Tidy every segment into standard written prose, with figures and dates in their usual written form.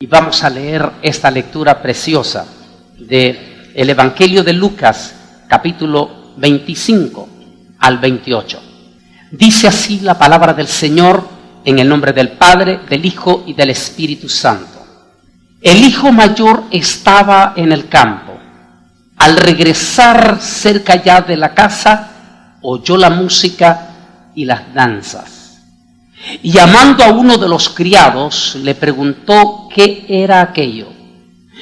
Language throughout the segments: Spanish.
Y vamos a leer esta lectura preciosa del Evangelio de Lucas, capítulo 25 al 28. Dice así la palabra del Señor en el nombre del Padre, del Hijo y del Espíritu Santo. El hijo mayor estaba en el campo. Al regresar cerca ya de la casa, oyó la música y las danzas. Y llamando a uno de los criados, le preguntó qué era aquello.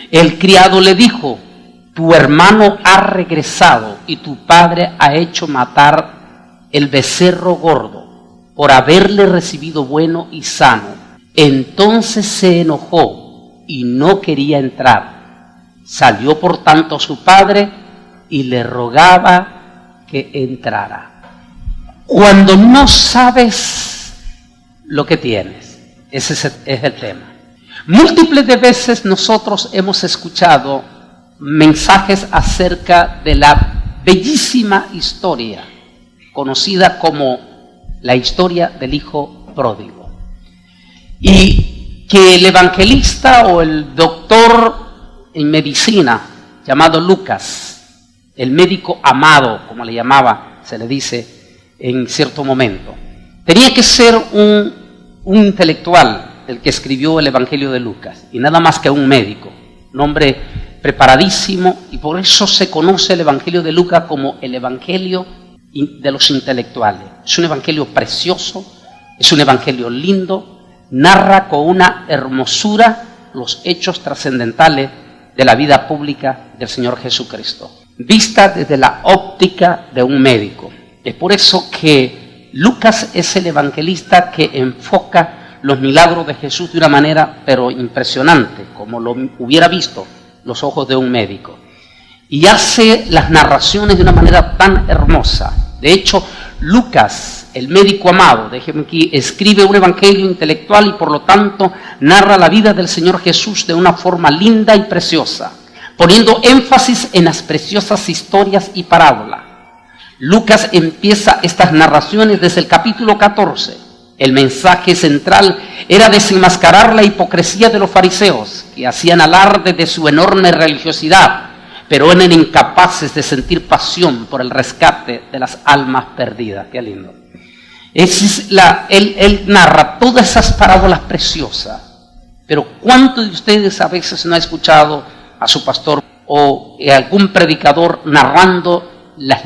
El criado le dijo: tu hermano ha regresado y tu padre ha hecho matar el becerro gordo por haberle recibido bueno y sano. Entonces se enojó y no quería entrar. Salió por tanto su padre y le rogaba que entrara. Cuando no sabes lo que tienes, ese es el tema. Múltiples de veces nosotros hemos escuchado mensajes acerca de la bellísima historia conocida como la historia del hijo pródigo, y que el evangelista o el doctor en medicina llamado Lucas, el médico amado, como le llamaba, se le dice en cierto momento, tenía que ser un intelectual el que escribió el Evangelio de Lucas, y nada más que un médico, un hombre preparadísimo, y por eso se conoce el Evangelio de Lucas como el Evangelio de los intelectuales. Es un evangelio precioso, es un evangelio lindo, narra con una hermosura los hechos trascendentales de la vida pública del Señor Jesucristo, vista desde la óptica de un médico. Es por eso que Lucas es el evangelista que enfoca los milagros de Jesús de una manera pero impresionante, como lo hubiera visto los ojos de un médico. Y hace las narraciones de una manera tan hermosa. De hecho, Lucas, el médico amado, déjeme aquí, escribe un evangelio intelectual y por lo tanto narra la vida del Señor Jesús de una forma linda y preciosa, poniendo énfasis en las preciosas historias y parábolas. Lucas empieza estas narraciones desde el capítulo 14. El mensaje central era desenmascarar la hipocresía de los fariseos, que hacían alarde de su enorme religiosidad, pero eran incapaces de sentir pasión por el rescate de las almas perdidas. Qué lindo. Él narra todas esas parábolas preciosas, pero ¿cuántos de ustedes a veces no ha escuchado a su pastor o a algún predicador narrando las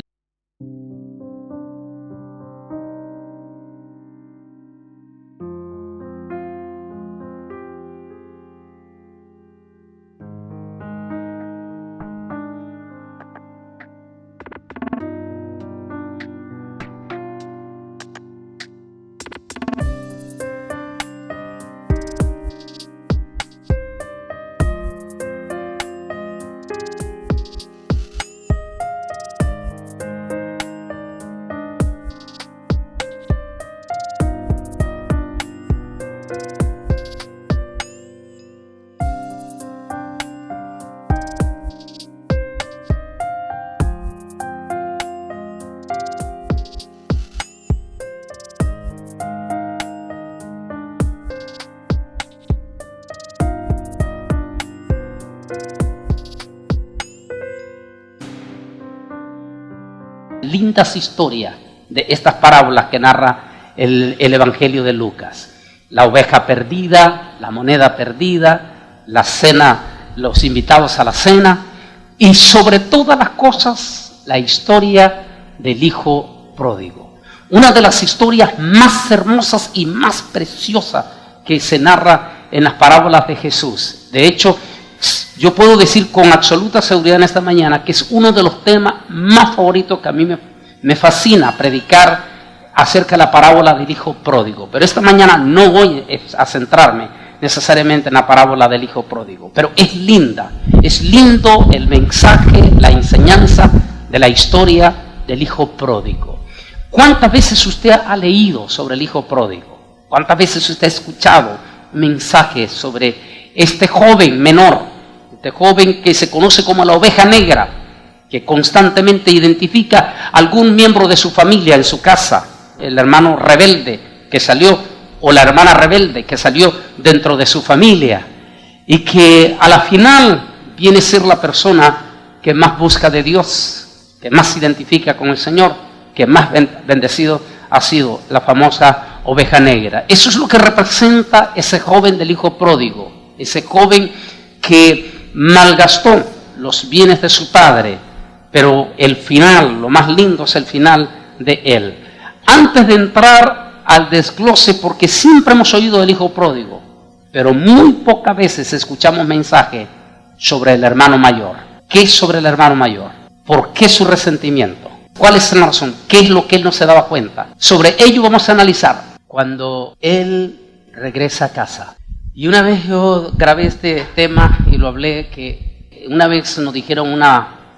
lindas historias de estas parábolas que narra el Evangelio de Lucas? La oveja perdida, la moneda perdida, la cena, los invitados a la cena, y sobre todas las cosas, la historia del hijo pródigo. Una de las historias más hermosas y más preciosas que se narra en las parábolas de Jesús. De hecho, yo puedo decir con absoluta seguridad en esta mañana que es uno de los temas más favoritos que a mí me fascina predicar acerca de la parábola del hijo pródigo. Pero esta mañana no voy a centrarme necesariamente en la parábola del hijo pródigo. Pero es linda, es lindo el mensaje, la enseñanza de la historia del hijo pródigo. ¿Cuántas veces usted ha leído sobre el hijo pródigo? ¿Cuántas veces usted ha escuchado mensajes sobre este joven menor? Este joven que se conoce como la oveja negra, que constantemente identifica a algún miembro de su familia en su casa, el hermano rebelde que salió, o la hermana rebelde que salió dentro de su familia. y que a la final viene a ser la persona que más busca de Dios, que más se identifica con el Señor, que más bendecido ha sido, la famosa oveja negra. Eso es lo que representa ese joven del hijo pródigo, ese joven que malgastó los bienes de su padre, pero el final, lo más lindo es el final de él. Antes de entrar al desglose, porque siempre hemos oído del hijo pródigo, pero muy pocas veces escuchamos mensajes sobre el hermano mayor. ¿Qué es sobre el hermano mayor? ¿Por qué su resentimiento? ¿Cuál es la razón? ¿Qué es lo que él no se daba cuenta? Sobre ello vamos a analizar. Cuando él regresa a casa. Y una vez yo grabé este tema y lo hablé, que una vez nos dijeron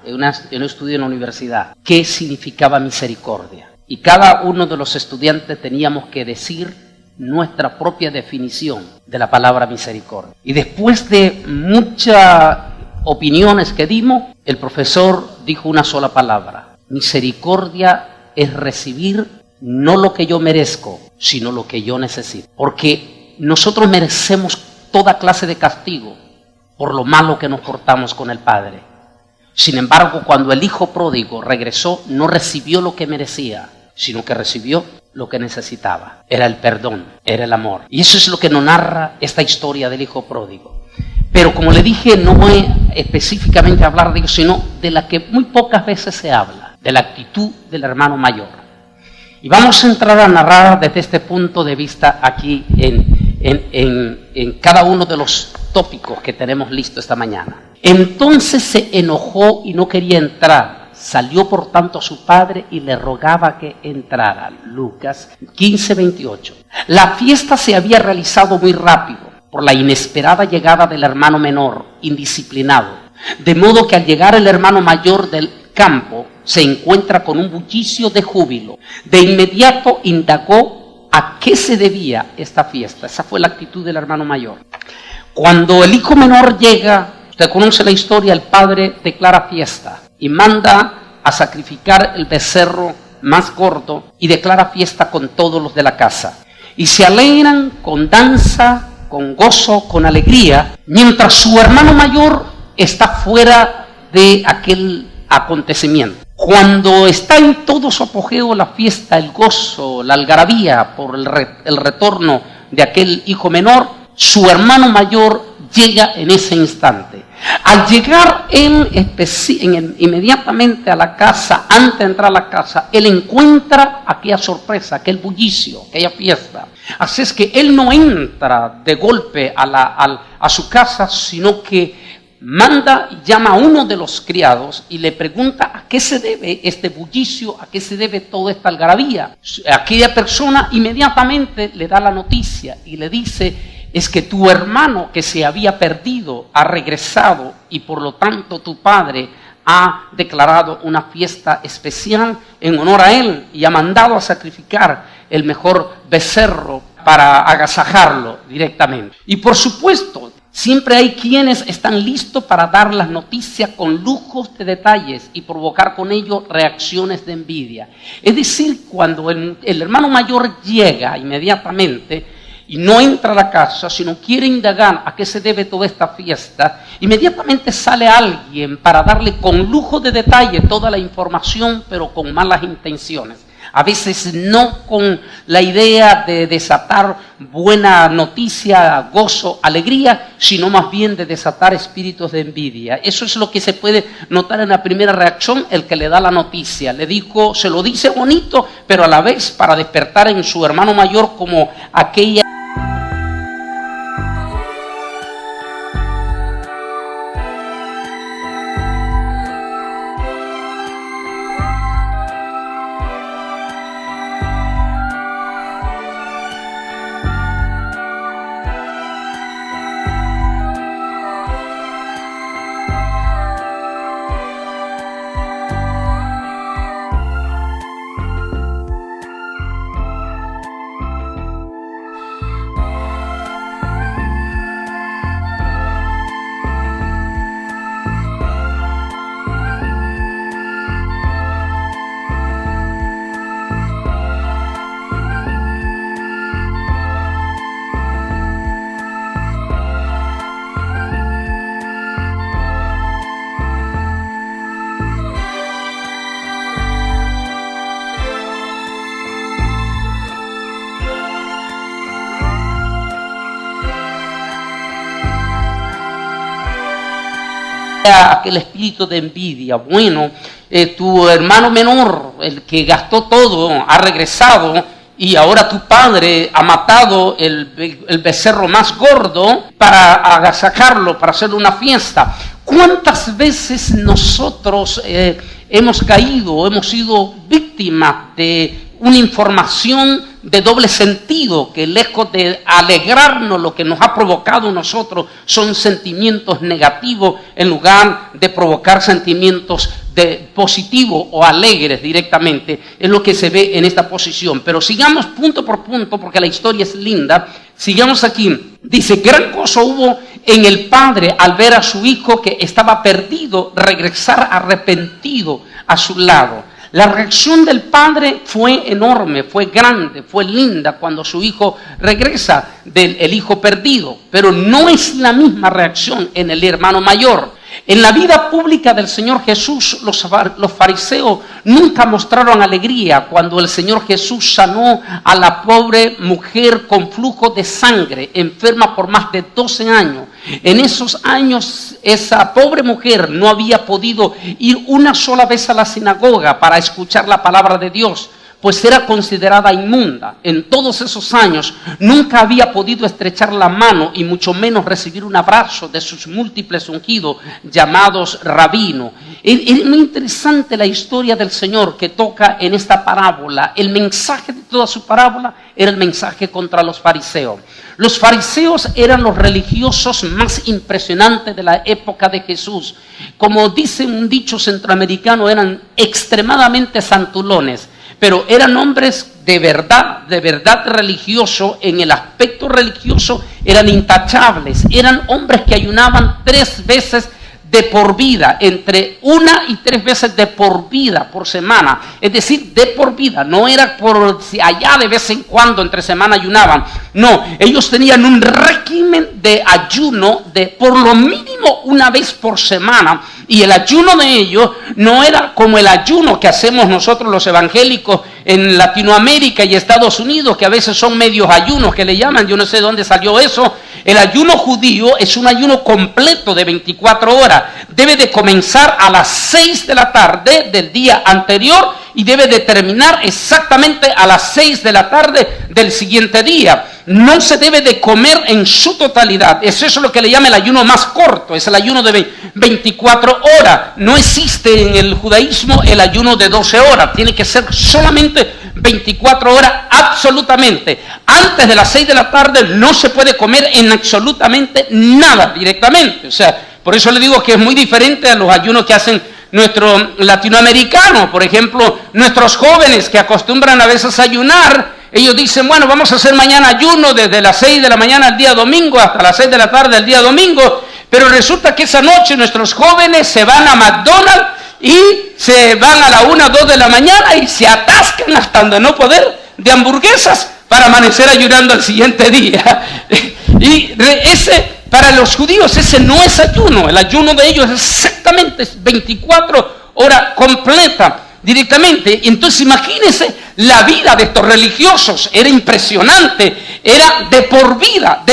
en un estudio en la universidad, ¿qué significaba misericordia? Y cada uno de los estudiantes teníamos que decir nuestra propia definición de la palabra misericordia. Y después de muchas opiniones que dimos, el profesor dijo una sola palabra: misericordia es recibir no lo que yo merezco, sino lo que yo necesito. Porque nosotros merecemos toda clase de castigo por lo malo que nos portamos con el Padre. Sin embargo, cuando el hijo pródigo regresó, no recibió lo que merecía, sino que recibió lo que necesitaba. Era el perdón, era el amor. Y eso es lo que nos narra esta historia del hijo pródigo. Pero como le dije, no voy específicamente a hablar de ello, sino de la que muy pocas veces se habla, de la actitud del hermano mayor. Y vamos a entrar a narrar desde este punto de vista aquí en cada uno de los tópicos que tenemos listo esta mañana. Entonces se enojó y no quería entrar. Salió por tanto a su padre y le rogaba que entrara. Lucas 15:28. La fiesta se había realizado muy rápido por la inesperada llegada del hermano menor, indisciplinado. De modo que al llegar el hermano mayor del campo, se encuentra con un bullicio de júbilo. De inmediato indagó a qué se debía esta fiesta. Esa fue la actitud del hermano mayor. Cuando el hijo menor llega, usted conoce la historia, el padre declara fiesta y manda a sacrificar el becerro más gordo y declara fiesta con todos los de la casa. Y se alegran con danza, con gozo, con alegría, mientras su hermano mayor está fuera de aquel acontecimiento. Cuando está en todo su apogeo la fiesta, el gozo, la algarabía por el retorno de aquel hijo menor, su hermano mayor llega en ese instante. Al llegar él inmediatamente a la casa, antes de entrar a la casa, él encuentra aquella sorpresa, aquel bullicio, aquella fiesta. Así es que él no entra de golpe a su casa, sino que manda y llama a uno de los criados y le pregunta a qué se debe este bullicio, a qué se debe toda esta algarabía. Aquella persona inmediatamente le da la noticia y le dice: es que tu hermano que se había perdido ha regresado y por lo tanto tu padre ha declarado una fiesta especial en honor a él y ha mandado a sacrificar el mejor becerro para agasajarlo directamente. Y por supuesto, siempre hay quienes están listos para dar las noticias con lujos de detalles y provocar con ello reacciones de envidia. Es decir, cuando el hermano mayor llega inmediatamente y no entra a la casa, sino quiere indagar a qué se debe toda esta fiesta, inmediatamente sale alguien para darle con lujo de detalle toda la información, pero con malas intenciones. A veces no con la idea de desatar buena noticia, gozo, alegría, sino más bien de desatar espíritus de envidia. Eso es lo que se puede notar en la primera reacción, el que le da la noticia. Se lo dice bonito, pero a la vez para despertar en su hermano mayor como aquella aquel espíritu de envidia. Bueno, tu hermano menor, el que gastó todo, ha regresado y ahora tu padre ha matado el becerro más gordo para agasajarlo, para hacerle una fiesta. ¿Cuántas veces nosotros hemos caído, hemos sido víctimas de una información de doble sentido, que lejos de alegrarnos, lo que nos ha provocado nosotros son sentimientos negativos en lugar de provocar sentimientos positivos o alegres directamente? Es lo que se ve en esta posición. Pero sigamos punto por punto, porque la historia es linda. Sigamos aquí. Dice: gran cosa hubo en el padre al ver a su hijo que estaba perdido regresar arrepentido a su lado. La reacción del padre fue enorme, fue grande, fue linda cuando su hijo regresa del hijo perdido, pero no es la misma reacción en el hermano mayor. En la vida pública del Señor Jesús, los fariseos nunca mostraron alegría cuando el Señor Jesús sanó a la pobre mujer con flujo de sangre, enferma por más de 12 años. En esos años, esa pobre mujer no había podido ir una sola vez a la sinagoga para escuchar la palabra de Dios, pues era considerada inmunda. En todos esos años nunca había podido estrechar la mano y mucho menos recibir un abrazo de sus múltiples ungidos llamados rabinos. Es muy interesante la historia del Señor que toca en esta parábola. El mensaje de toda su parábola era el mensaje contra los fariseos. Los fariseos eran los religiosos más impresionantes de la época de Jesús. Como dice un dicho centroamericano, eran extremadamente santulones, pero eran hombres de verdad religioso. En el aspecto religioso eran intachables. Eran hombres que ayunaban 3 veces de por vida, entre 1 y 3 veces de por vida por semana. Es decir, de por vida. No era por si allá de vez en cuando entre semana ayunaban. No, ellos tenían un régimen de ayuno de por lo mínimo 1 vez por semana. Y el ayuno de ellos no era como el ayuno que hacemos nosotros los evangélicos en Latinoamérica y Estados Unidos, que a veces son medios ayunos que le llaman. Yo no sé de dónde salió eso. El ayuno judío es un ayuno completo de 24 horas. Debe de comenzar a las 6 de la tarde del día anterior y debe de terminar exactamente a las 6 de la tarde del siguiente día. No se debe de comer en su totalidad. Eso es lo que le llama el ayuno más corto. Es el ayuno de 24 horas. No existe en el judaísmo el ayuno de 12 horas. Tiene que ser solamente 24 horas absolutamente. Antes de las 6 de la tarde no se puede comer en absolutamente nada directamente. O sea, por eso le digo que es muy diferente a los ayunos que hacen nuestros latinoamericanos. Por ejemplo, nuestros jóvenes que acostumbran a veces a ayunar, ellos dicen: bueno, vamos a hacer mañana ayuno desde las 6 de la mañana al día domingo hasta las 6 de la tarde del día domingo. Pero resulta que esa noche nuestros jóvenes se van a McDonald's y se van a la 1 o 2 de la mañana y se atascan hasta donde no poder de hamburguesas para amanecer ayunando al siguiente día. Y para los judíos ese no es ayuno. El ayuno de ellos es exactamente 24 horas completa directamente. Entonces imagínense la vida de estos religiosos. Era impresionante. Era de por vida.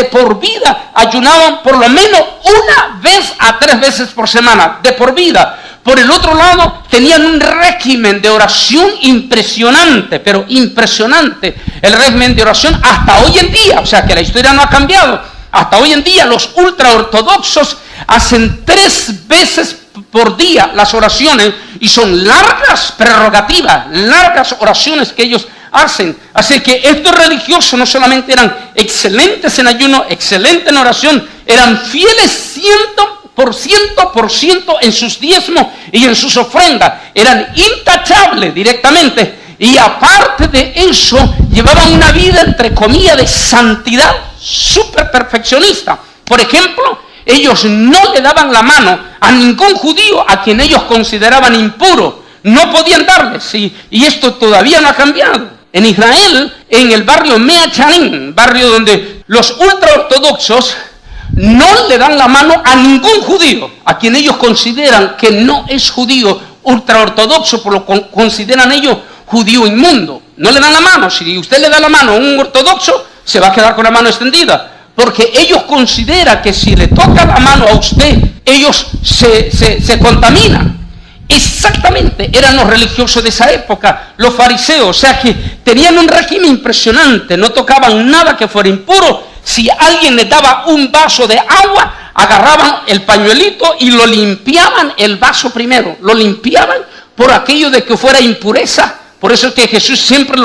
Ayunaban por lo menos 1 vez a 3 veces por semana. De por vida. Por el otro lado, tenían un régimen de oración impresionante, pero impresionante. El régimen de oración hasta hoy en día. O sea que la historia no ha cambiado. Hasta hoy en día los ultraortodoxos hacen 3 veces por día las oraciones y son largas prerrogativas, largas oraciones que ellos hacen. Así que estos religiosos no solamente eran excelentes en ayuno, excelentes en oración, eran fieles 100% en sus diezmos y en sus ofrendas. Eran intachables directamente. Y aparte de eso, llevaban una vida, entre comillas, de santidad súper perfeccionista. Por ejemplo, ellos no le daban la mano a ningún judío a quien ellos consideraban impuro. No podían darles. Y esto todavía no ha cambiado. En Israel, en el barrio Mea Charim, barrio donde los ultraortodoxos no le dan la mano a ningún judío, a quien ellos consideran que no es judío ultraortodoxo, por lo que consideran ellos judío inmundo. No le dan la mano. Si usted le da la mano a un ortodoxo, se va a quedar con la mano extendida. Porque ellos consideran que si le toca la mano a usted, ellos se contaminan. Exactamente, eran los religiosos de esa época, los fariseos, o sea que tenían un régimen impresionante, no tocaban nada que fuera impuro. Si alguien les daba un vaso de agua, agarraban el pañuelito y lo limpiaban el vaso primero, lo limpiaban por aquello de que fuera impureza. Por eso es que Jesús siempre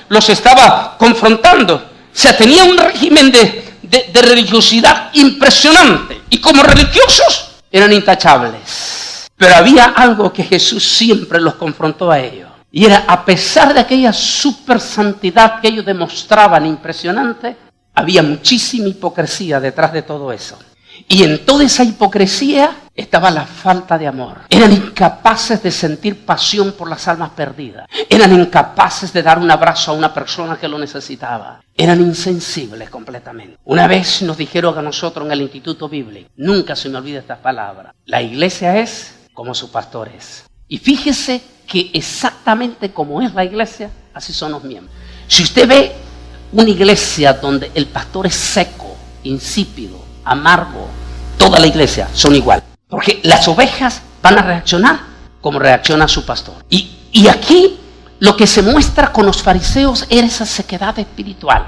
los estaba confrontando. O sea, tenía un régimen de religiosidad impresionante, y como religiosos eran intachables. Pero había algo que Jesús siempre los confrontó a ellos. Y era, a pesar de aquella super santidad que ellos demostraban impresionante, había muchísima hipocresía detrás de todo eso. Y en toda esa hipocresía estaba la falta de amor. Eran incapaces de sentir pasión por las almas perdidas. Eran incapaces de dar un abrazo a una persona que lo necesitaba. Eran insensibles completamente. Una vez nos dijeron a nosotros en el Instituto Bíblico, nunca se me olvida estas palabras: la iglesia es como sus pastores. Y fíjese que exactamente como es la iglesia, así son los miembros. Si usted ve una iglesia donde el pastor es seco, insípido, amargo, toda la iglesia son igual. Porque las ovejas van a reaccionar como reacciona su pastor. Y aquí lo que se muestra con los fariseos era esa sequedad espiritual.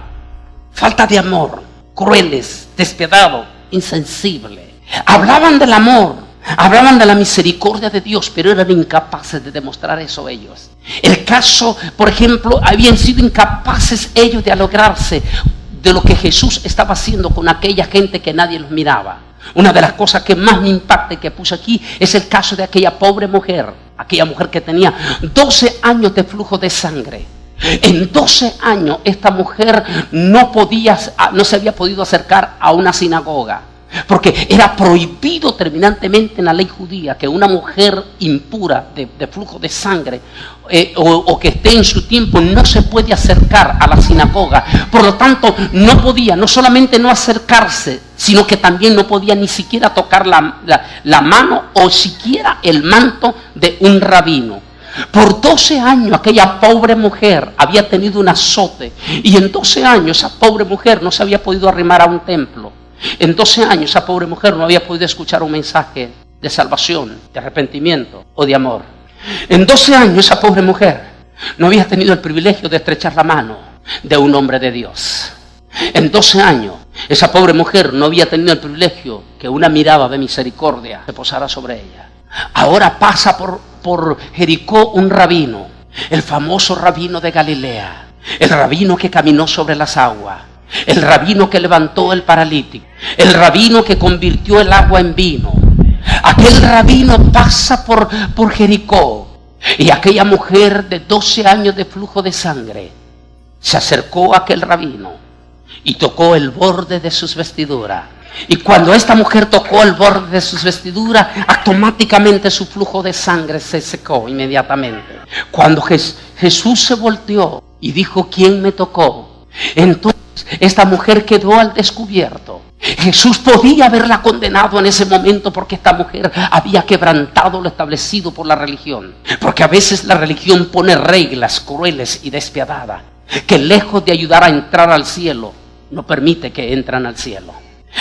Falta de amor, crueles, despiadados, insensibles. Hablaban del amor, hablaban de la misericordia de Dios, pero eran incapaces de demostrar eso ellos. El caso, por ejemplo, habían sido incapaces ellos de alegrarse de lo que Jesús estaba haciendo con aquella gente que nadie los miraba. Una de las cosas que más me impacta y que puse aquí es el caso de aquella pobre mujer, aquella mujer que tenía 12 años de flujo de sangre. En 12 años esta mujer no se había podido acercar a una sinagoga, porque era prohibido terminantemente en la ley judía que una mujer impura de flujo de sangre o que esté en su tiempo no se puede acercar a la sinagoga. Por lo tanto, no podía no solamente no acercarse, sino que también no podía ni siquiera tocar la mano o siquiera el manto de un rabino. Por 12 años aquella pobre mujer había tenido un azote, y en 12 años esa pobre mujer no se había podido arrimar a un templo. En 12 años esa pobre mujer no había podido escuchar un mensaje de salvación, de arrepentimiento o de amor. En 12 años esa pobre mujer no había tenido el privilegio de estrechar la mano de un hombre de Dios. En 12 años esa pobre mujer no había tenido el privilegio que una mirada de misericordia se posara sobre ella. Ahora pasa por Jericó un rabino, el famoso rabino de Galilea, el rabino que caminó sobre las aguas, el rabino que levantó el paralítico, el rabino que convirtió el agua en vino. Aquel rabino pasa por Jericó, y aquella mujer de 12 años de flujo de sangre se acercó a aquel rabino y tocó el borde de sus vestiduras. Y cuando esta mujer tocó el borde de sus vestiduras, automáticamente su flujo de sangre se secó inmediatamente. Cuando Jesús se volteó y dijo: ¿quién me tocó? Entonces esta mujer quedó al descubierto. Jesús podía haberla condenado en ese momento, porque esta mujer había quebrantado lo establecido por la religión. Porque a veces la religión pone reglas crueles y despiadadas que, lejos de ayudar a entrar al cielo, no permite que entren al cielo.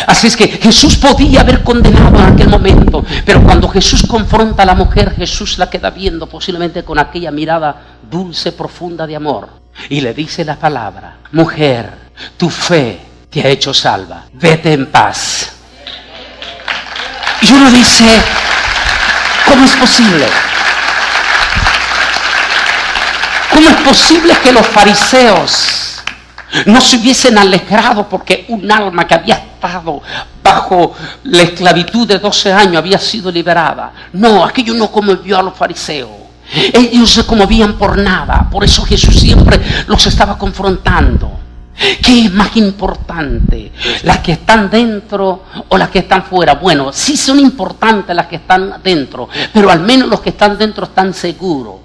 Así es que Jesús podía haber condenado en aquel momento, pero cuando Jesús confronta a la mujer, Jesús la queda viendo posiblemente con aquella mirada dulce, profunda de amor, y le dice la palabra: mujer, tu fe te ha hecho salva, vete en paz. Y uno dice: ¿cómo es posible? ¿Cómo es posible que los fariseos no se hubiesen alegrado porque un alma que había estado bajo la esclavitud de 12 años había sido liberada? No, aquello no conmovió a los fariseos. Ellos se conmovían por nada. Por eso Jesús siempre los estaba confrontando. ¿Qué es más importante? ¿Las que están dentro o las que están fuera? Bueno, sí son importantes las que están dentro, pero al menos los que están dentro están seguros.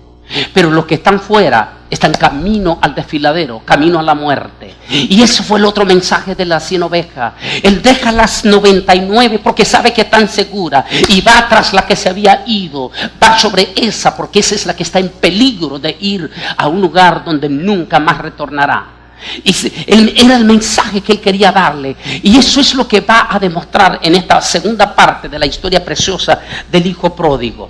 Pero los que están fuera están camino al desfiladero, camino a la muerte. Y ese fue el otro mensaje de las 100 ovejas. Él deja las 99 porque sabe que están seguras, y va tras la que se había ido. Va sobre esa porque esa es la que está en peligro de ir a un lugar donde nunca más retornará. Era el mensaje que él quería darle. Y eso es lo que va a demostrar en esta segunda parte de la historia preciosa del hijo pródigo.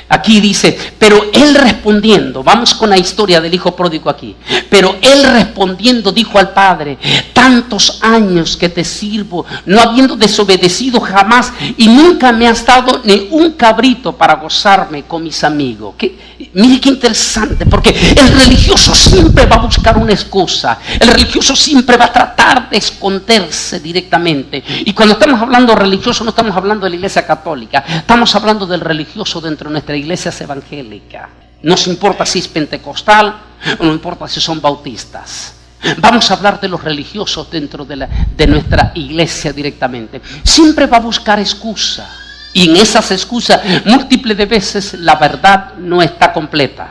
Aquí dice, pero él respondiendo, vamos con la historia del hijo pródigo aquí. Pero él respondiendo dijo al padre: tantos años que te sirvo, no habiendo desobedecido jamás, y nunca me has dado ni un cabrito para gozarme con mis amigos. Mire qué interesante, porque el religioso siempre va a buscar una excusa. El religioso siempre va a tratar de esconderse directamente. Y cuando estamos hablando de religioso, no estamos hablando de la iglesia católica, estamos hablando del religioso dentro de nuestra iglesias evangélicas. No se importa si es pentecostal o no importa si son bautistas. Vamos a hablar de los religiosos dentro de nuestra iglesia directamente. Siempre va a buscar excusa. Y en esas excusas, múltiples de veces, la verdad no está completa.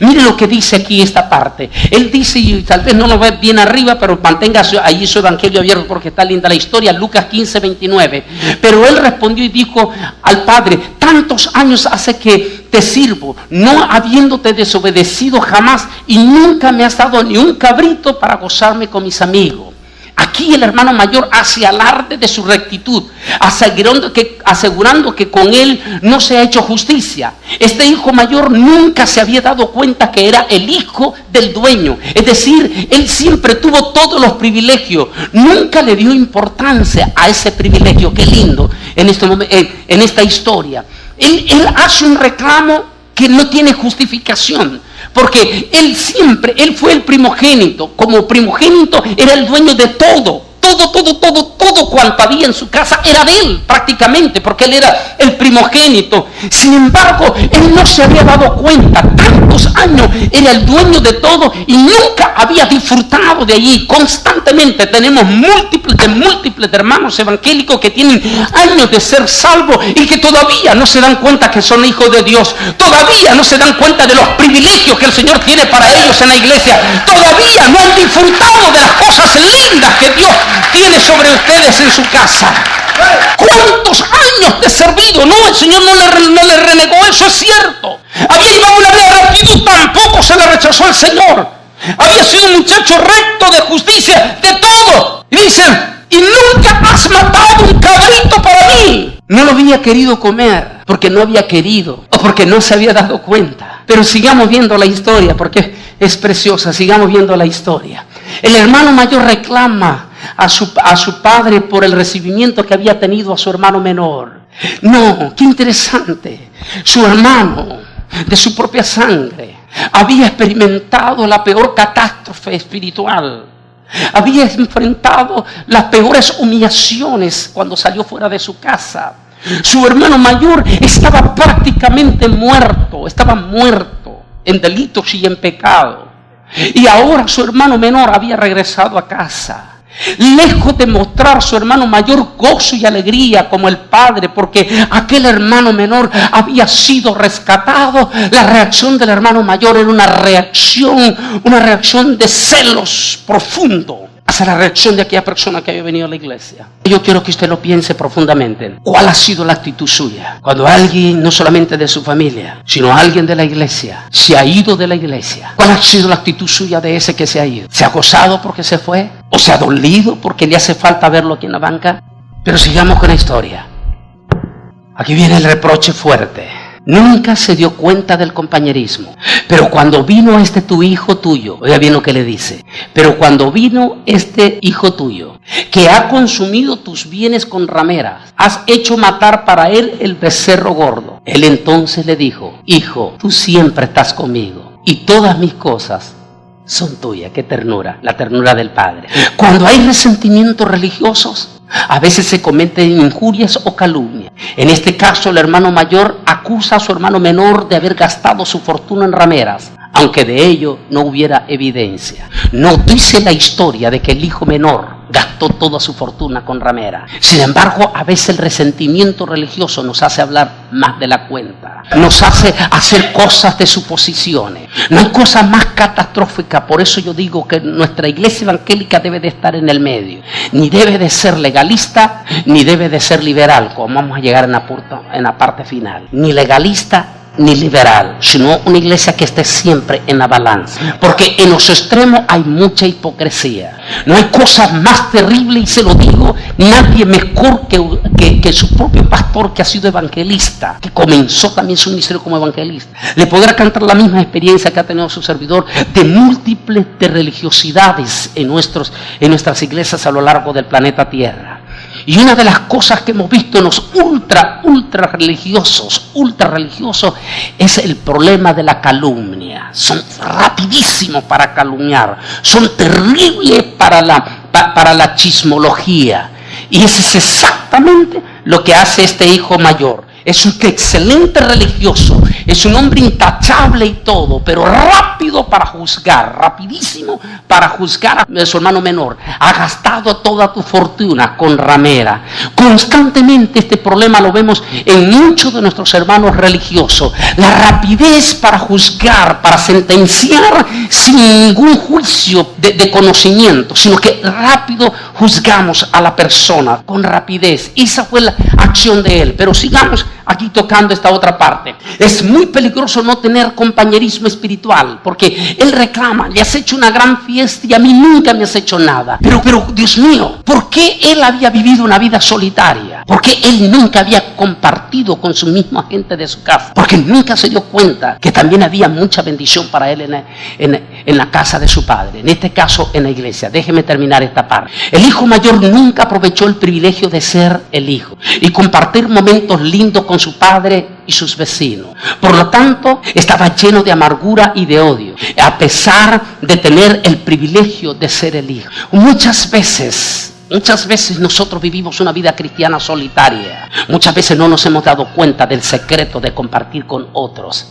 Mire lo que dice aquí esta parte. Él dice, y tal vez no lo ve bien arriba, pero mantenga ahí su evangelio abierto porque está linda la historia. Lucas 15, 29. Pero él respondió y dijo al padre: tantos años hace que te sirvo, no habiéndote desobedecido jamás, y nunca me has dado ni un cabrito para gozarme con mis amigos. Aquí el hermano mayor hace alarde de su rectitud, asegurando que con él no se ha hecho justicia. Este hijo mayor nunca se había dado cuenta que era el hijo del dueño. Es decir, él siempre tuvo todos los privilegios. Nunca le dio importancia a ese privilegio. Qué lindo en esta historia. Él hace un reclamo que no tiene justificación. Porque él fue el primogénito. Como primogénito era el dueño de todo cuanto había en su casa era de él prácticamente, porque él era el primogénito. Sin embargo, él no se había dado cuenta. Tantos años era el dueño de todo y nunca había disfrutado de allí. Constantemente tenemos múltiples de hermanos evangélicos que tienen años de ser salvos y que todavía no se dan cuenta que son hijos de Dios. Todavía no se dan cuenta de los privilegios que el Señor tiene para ellos en la iglesia. Todavía no han disfrutado de las cosas lindas que Dios tiene sobre ustedes en su casa. ¿Cuántos años de servido? No, el Señor no le renegó, eso es cierto. Había llevado una vida de rectitud, tampoco se le rechazó al Señor. Había sido un muchacho recto, de justicia, de todo. Y dicen, y nunca has matado un cabrito para mí. No lo había querido comer, porque no había querido, o porque no se había dado cuenta. Pero sigamos viendo la historia, porque es preciosa, sigamos viendo la historia. El hermano mayor reclama a su padre por el recibimiento que había tenido a su hermano menor. No, qué interesante. Su hermano, de su propia sangre, había experimentado la peor catástrofe espiritual. Había enfrentado las peores humillaciones cuando salió fuera de su casa. Su hermano mayor estaba prácticamente muerto, en delitos y en pecado. Y ahora su hermano menor había regresado a casa. Lejos de mostrar su hermano mayor gozo y alegría como el padre, porque aquel hermano menor había sido rescatado, la reacción del hermano mayor era una reacción de celos profundo hacia la reacción de aquella persona que había venido a la iglesia. Yo quiero que usted lo piense profundamente. ¿Cuál ha sido la actitud suya? Cuando alguien, no solamente de su familia, sino alguien de la iglesia, se ha ido de la iglesia. ¿Cuál ha sido la actitud suya de ese que se ha ido? ¿Se ha gozado porque se fue? ¿O se ha dolido porque le hace falta verlo aquí en la banca? Pero sigamos con la historia. Aquí viene el reproche fuerte. Nunca se dio cuenta del compañerismo. Pero cuando vino tu hijo tuyo, oiga bien lo que le dice, pero cuando vino este hijo tuyo, que ha consumido tus bienes con rameras, has hecho matar para él el becerro gordo. Él entonces le dijo: hijo, tú siempre estás conmigo y todas mis cosas son tuyas. Qué ternura, la ternura del padre. Cuando hay resentimientos religiosos, a veces se cometen injurias o calumnias. En este caso, el hermano mayor acusa a su hermano menor de haber gastado su fortuna en rameras, aunque de ello no hubiera evidencia. No dice la historia de que el hijo menor gastó toda su fortuna con ramera. Sin embargo, a veces el resentimiento religioso nos hace hablar más de la cuenta. Nos hace hacer cosas de suposiciones. No hay cosa más catastrófica. Por eso yo digo que nuestra iglesia evangélica debe de estar en el medio. Ni debe de ser legalista, ni debe de ser liberal, como vamos a llegar en la parte final. Ni legalista, ni liberal, sino una iglesia que esté siempre en la balanza. Porque en los extremos hay mucha hipocresía. No hay cosa más terrible, y se lo digo, nadie mejor que su propio pastor, que ha sido evangelista, que comenzó también su ministerio como evangelista. Le podrá cantar la misma experiencia que ha tenido su servidor de múltiples de religiosidades en nuestras iglesias a lo largo del planeta Tierra. Y una de las cosas que hemos visto en los ultra religiosos, es el problema de la calumnia. Son rapidísimos para calumniar, son terribles para la chismología. Y ese es exactamente lo que hace este hijo mayor. Es un excelente religioso, es un hombre intachable y todo, pero rápido para juzgar, rapidísimo para juzgar a su hermano menor. Ha gastado toda tu fortuna con ramera. Constantemente este problema lo vemos en muchos de nuestros hermanos religiosos. La rapidez para juzgar, para sentenciar sin ningún juicio de conocimiento, sino que rápido juzgamos a la persona con rapidez. Esa fue la acción de él. Pero sigamos aquí tocando esta otra parte. Es muy peligroso no tener compañerismo espiritual, porque él reclama: le has hecho una gran fiesta y a mí nunca me has hecho nada. Pero Dios mío, ¿por qué él había vivido una vida solitaria? ¿Por qué él nunca había compartido con su misma gente de su casa? Porque nunca se dio cuenta que también había mucha bendición para él en la casa de su padre, en este caso en la iglesia. Déjeme terminar esta parte. El hijo mayor nunca aprovechó el privilegio de ser el hijo y compartir momentos lindos con su padre y sus vecinos. Por lo tanto, estaba lleno de amargura y de odio, a pesar de tener el privilegio de ser el hijo. Muchas veces nosotros vivimos una vida cristiana solitaria. Muchas veces no nos hemos dado cuenta del secreto de compartir con otros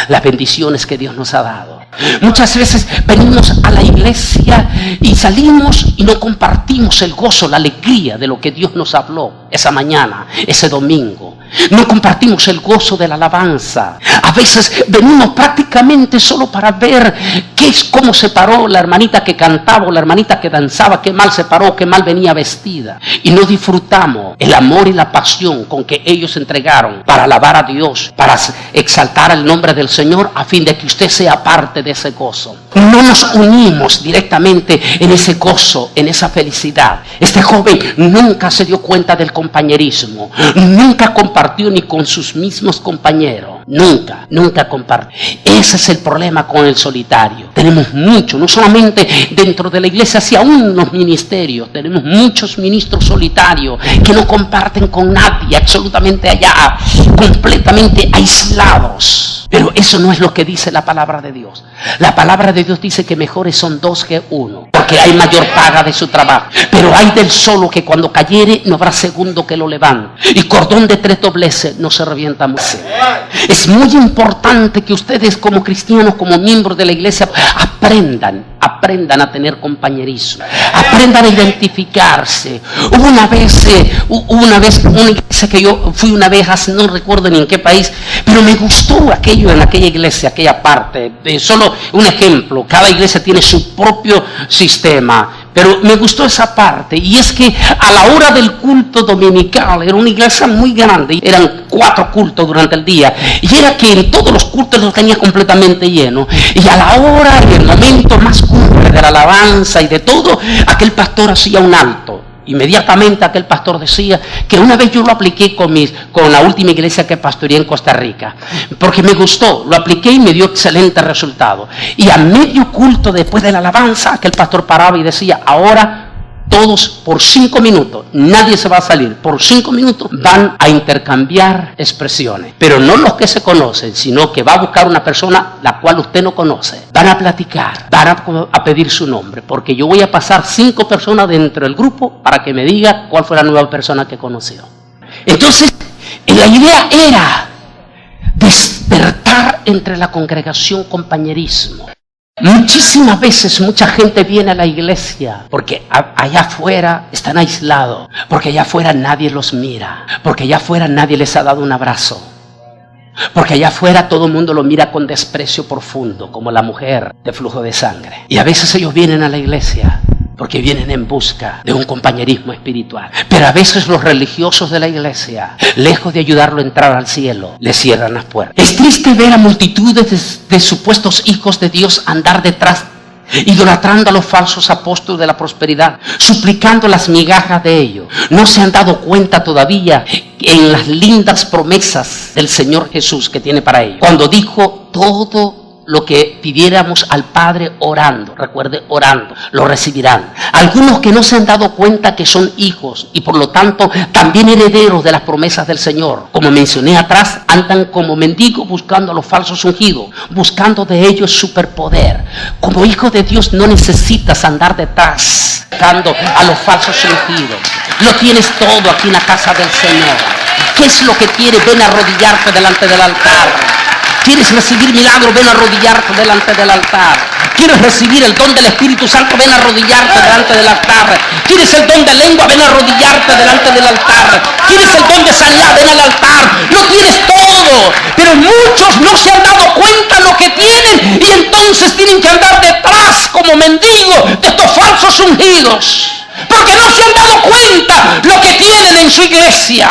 las bendiciones que Dios nos ha dado. Muchas veces venimos a la iglesia y salimos y no compartimos el gozo, la alegría de lo que Dios nos habló esa mañana, ese domingo. No compartimos el gozo de la alabanza. A veces venimos prácticamente solo para ver cómo se paró la hermanita que cantaba o la hermanita que danzaba, qué mal se paró, qué mal venía vestida. Y no disfrutamos el amor y la pasión con que ellos entregaron para alabar a Dios, para exaltar el nombre del Señor, a fin de que usted sea parte de ese gozo. No nos unimos directamente en ese gozo, en esa felicidad. Este joven nunca se dio cuenta del compañerismo, nunca compartió ni con sus mismos compañeros. Nunca compartió. Ese es el problema con el solitario. Tenemos mucho, no solamente dentro de la iglesia, sino aún en los ministerios. Tenemos muchos ministros solitarios que no comparten con nadie, absolutamente allá, completamente aislados. Pero eso no es lo que dice la palabra de Dios. La palabra de Dios dice que mejores son dos que uno, porque hay mayor paga de su trabajo. Pero hay del solo que cuando cayere no habrá segundo que lo levante. Y cordón de tres dobleces no se revienta más. Es muy importante que ustedes como cristianos, como miembros de la iglesia, aprendan a tener compañerismo, aprendan a identificarse. Hubo una vez una iglesia que yo fui una vez, no recuerdo ni en qué país, pero me gustó aquello en aquella iglesia, aquella parte. Solo un ejemplo, cada iglesia tiene su propio sistema, pero me gustó esa parte, y es que a la hora del culto dominical, era una iglesia muy grande, eran 4 cultos durante el día, y era que en todos los cultos los tenía completamente llenos, y a la hora, en el momento más cumbre de la alabanza y de todo, aquel pastor hacía un alto. Inmediatamente aquel pastor decía que una vez yo lo apliqué con la última iglesia que pastoreé en Costa Rica, porque me gustó, lo apliqué y me dio excelente resultado. Y a medio culto después de la alabanza, aquel pastor paraba y decía: ahora todos por 5 minutos, nadie se va a salir, por 5 minutos van a intercambiar expresiones, pero no los que se conocen, sino que va a buscar una persona la cual usted no conoce, van a platicar, van a pedir su nombre, porque yo voy a pasar 5 personas dentro del grupo para que me diga cuál fue la nueva persona que conoció. Entonces, la idea era despertar entre la congregación compañerismo. Muchísimas veces mucha gente viene a la iglesia porque allá afuera están aislados, porque allá afuera nadie los mira, porque allá afuera nadie les ha dado un abrazo, porque allá afuera todo el mundo lo mira con desprecio profundo, como la mujer de flujo de sangre. Y a veces ellos vienen a la iglesia porque vienen en busca de un compañerismo espiritual. Pero a veces los religiosos de la iglesia, lejos de ayudarlo a entrar al cielo, le cierran las puertas. Es triste ver a multitudes de supuestos hijos de Dios andar detrás, idolatrando a los falsos apóstoles de la prosperidad, suplicando las migajas de ellos. No se han dado cuenta todavía en las lindas promesas del Señor Jesús que tiene para ellos. Cuando dijo todo lo que pidiéramos al Padre orando, recuerde, orando, lo recibirán. Algunos que no se han dado cuenta que son hijos y por lo tanto también herederos de las promesas del Señor, como mencioné atrás, andan como mendigos buscando a los falsos ungidos, buscando de ellos superpoder. Como hijo de Dios no necesitas andar detrás buscando a los falsos ungidos. Lo tienes todo aquí en la casa del Señor. ¿Qué es lo que quieres? Ven a arrodillarte delante del altar. ¿Quieres recibir milagro? Ven a arrodillarte delante del altar. ¿Quieres recibir el don del Espíritu Santo? Ven a arrodillarte delante del altar. ¿Quieres el don de lengua? Ven a arrodillarte delante del altar. ¿Quieres el don de sanidad? Ven al altar. Lo tienes todo, pero muchos no se han dado cuenta lo que tienen y entonces tienen que andar detrás como mendigos de estos falsos ungidos, porque no se han dado cuenta lo que tienen en su iglesia.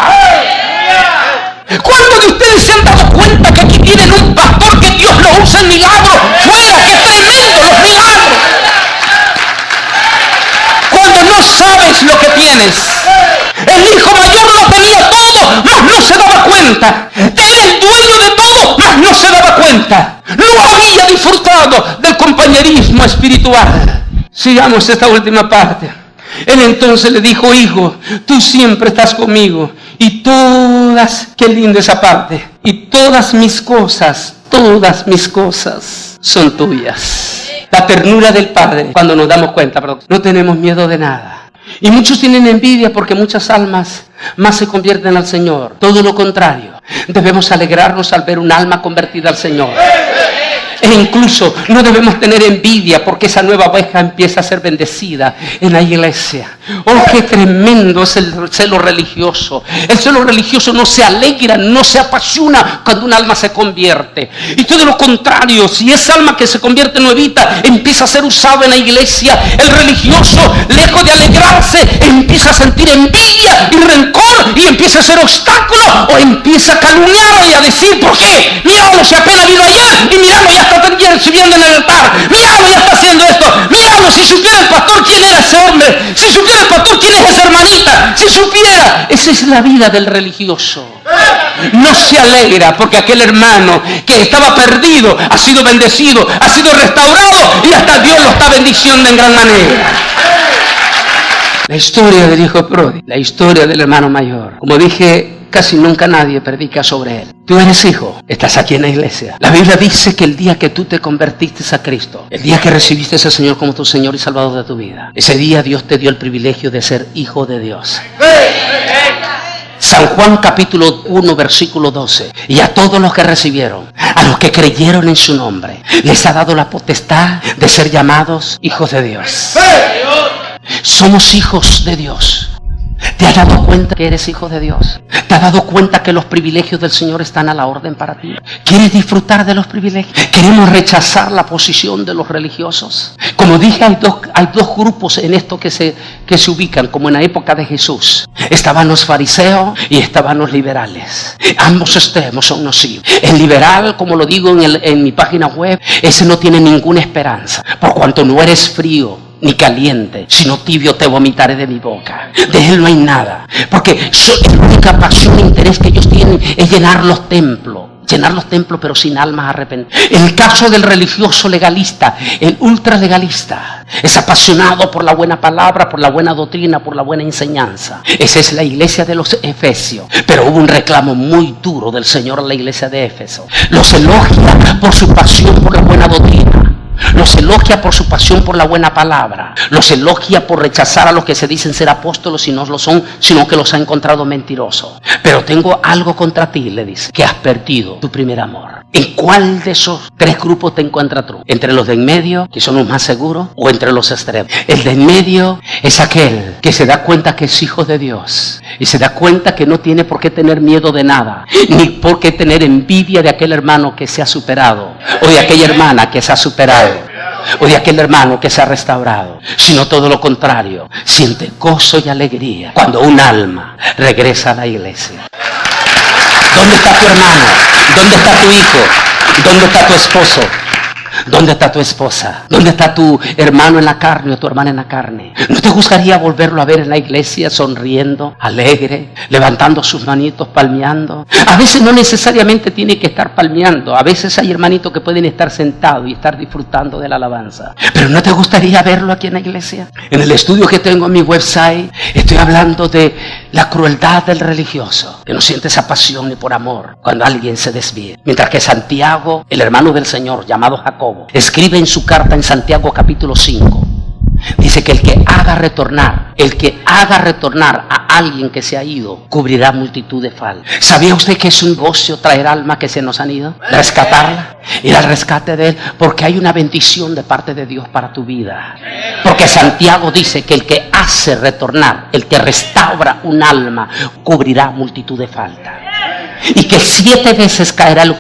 ¿Cuántos de ustedes se han dado cuenta que aquí tienen un pastor que Dios lo usa en milagros? ¡Fuera! ¡Qué tremendo los milagros! Cuando no sabes lo que tienes. El hijo mayor lo tenía todo, mas no se daba cuenta. Era el dueño de todo, mas no se daba cuenta. No había disfrutado del compañerismo espiritual. Sigamos esta última parte. Él entonces le dijo: hijo, tú siempre estás conmigo y todas, qué linda esa parte, y todas mis cosas son tuyas. La ternura del Padre, cuando nos damos cuenta, no tenemos miedo de nada. Y muchos tienen envidia porque muchas almas más se convierten al Señor. Todo lo contrario, debemos alegrarnos al ver un alma convertida al Señor. E incluso no debemos tener envidia porque esa nueva oveja empieza a ser bendecida en la iglesia. Oh, qué tremendo es el celo religioso. El celo religioso no se alegra, no se apasiona cuando un alma se convierte. Y todo lo contrario, si esa alma que se convierte nuevita empieza a ser usado en la iglesia, el religioso, lejos de alegrarse, empieza a sentir envidia y rencor y empieza a ser obstáculo o empieza a calumniar y a decir: ¿por qué? Míralo, si apenas vino ayer, y míralo, ya está subiendo en el altar, míralo, ya está haciendo esto, míralo, si supiera el pastor quién era ese hombre, si supiera el pastor quién es esa hermanita, si supiera. Esa es la vida del religioso. No se alegra porque aquel hermano que estaba perdido ha sido bendecido, ha sido restaurado y hasta Dios lo está bendiciendo en gran manera. La historia del hijo pródigo, la historia del hermano mayor. Como dije, casi nunca nadie predica sobre él. Tú eres hijo, estás aquí en la iglesia. La Biblia dice que el día que tú te convertiste a Cristo, el día que recibiste a ese Señor como tu Señor y Salvador de tu vida, ese día Dios te dio el privilegio de ser hijo de Dios. San Juan capítulo 1 versículo 12. Y a todos los que recibieron, a los que creyeron en su nombre, les ha dado la potestad de ser llamados hijos de Dios. Somos hijos de Dios. ¿Te has dado cuenta que eres hijo de Dios? ¿Te has dado cuenta que los privilegios del Señor están a la orden para ti? ¿Quieres disfrutar de los privilegios? ¿Queremos rechazar la posición de los religiosos? Como dije, hay dos grupos en esto que se ubican, como en la época de Jesús. Estaban los fariseos y estaban los liberales. Ambos extremos son nocivos. El liberal, como lo digo en mi página web, ese no tiene ninguna esperanza, por cuanto no eres frío ni caliente, sino tibio te vomitaré de mi boca. De él no hay nada, porque la única pasión e interés que ellos tienen es llenar los templos, pero sin almas arrepentidas. En el caso del religioso legalista, el ultralegalista, es apasionado por la buena palabra, por la buena doctrina, por la buena enseñanza. Esa es la iglesia de los Efesios. Pero hubo un reclamo muy duro del Señor a la iglesia de Éfeso. Los elogia por su pasión por la buena doctrina. Los elogia por su pasión por la buena palabra. Los elogia por rechazar a los que se dicen ser apóstolos y no lo son, sino que los ha encontrado mentirosos. Pero tengo algo contra ti, le dice, que has perdido tu primer amor. ¿En cuál de esos tres grupos te encuentras tú? ¿Entre los de en medio, que son los más seguros, o entre los extremos? El de en medio es aquel que se da cuenta que es hijo de Dios y se da cuenta que no tiene por qué tener miedo de nada, ni por qué tener envidia de aquel hermano que se ha superado o de aquella hermana que se ha superado. o de aquel hermano que se ha restaurado, sino todo lo contrario. Siente gozo y alegría cuando un alma regresa a la iglesia. ¿Dónde está tu hermano? ¿Dónde está tu hijo? ¿Dónde está tu esposo? ¿Dónde está tu esposa? ¿Dónde está tu hermano en la carne o tu hermana en la carne? ¿No te gustaría volverlo a ver en la iglesia sonriendo, alegre, levantando sus manitos, palmeando? A veces no necesariamente tiene que estar palmeando. A veces hay hermanitos que pueden estar sentados y estar disfrutando de la alabanza. ¿Pero no te gustaría verlo aquí en la iglesia? En el estudio que tengo en mi website, estoy hablando de la crueldad del religioso, que no siente esa pasión ni por amor cuando alguien se desvíe. Mientras que Santiago, el hermano del Señor, llamado Jacobo, escribe en su carta en Santiago capítulo 5, dice que el que haga retornar a alguien que se ha ido, cubrirá multitud de faltas. ¿Sabía usted que es un negocio traer almas que se nos han ido? Rescatarla, ir al rescate de él, porque hay una bendición de parte de Dios para tu vida. Porque Santiago dice que el que hace retornar, el que restaura un alma, cubrirá multitud de faltas. Y que 7 veces caerá el